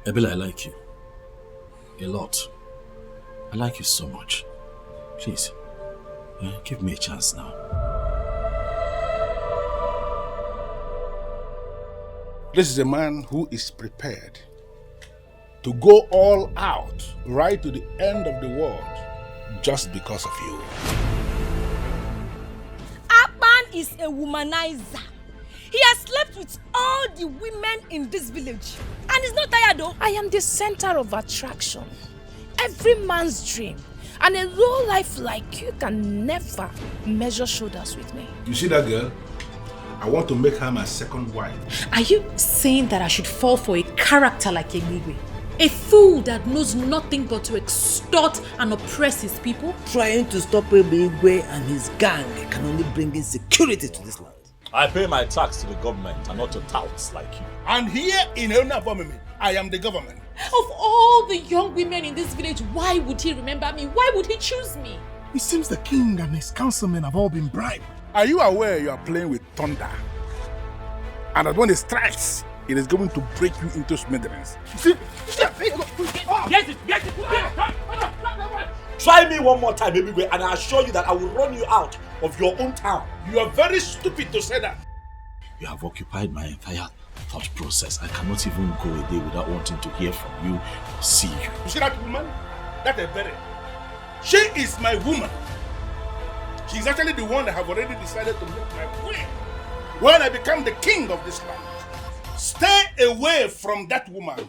Ebele, I like you. A lot. I like you so much. Please, give me a chance now. This is a man who is prepared to go all out, right to the end of the world, just because of you. Akpan is a womanizer. He has slept with all the women in this village. And he's not tired though. I am the center of attraction. Every man's dream. And a low life like you can never measure shoulders with me. You see that girl? I want to make her my second wife. Are you saying that I should fall for a character like Emigwe? A fool that knows nothing but to extort and oppress his people? Trying to stop Emigwe and his gang can only bring insecurity to this land. I pay my tax to the government and not to touts like you. And here in Onabomimi, I am the government. Of all the young women in this village, why would he remember me? Why would he choose me? It seems the king and his councilmen have all been bribed. Are you aware you are playing with thunder? And that when it strikes, it is going to break you into smithereens. See? Get it! Try me one more time, baby, and I assure you that I will run you out of your own town. You are very stupid to say that. You have occupied my entire thought process. I cannot even go a day without wanting to hear from you or see you. You see that woman? That is very. She is my woman. She's actually the one that have already decided to make my queen when I become the king of this land. Stay away from that woman.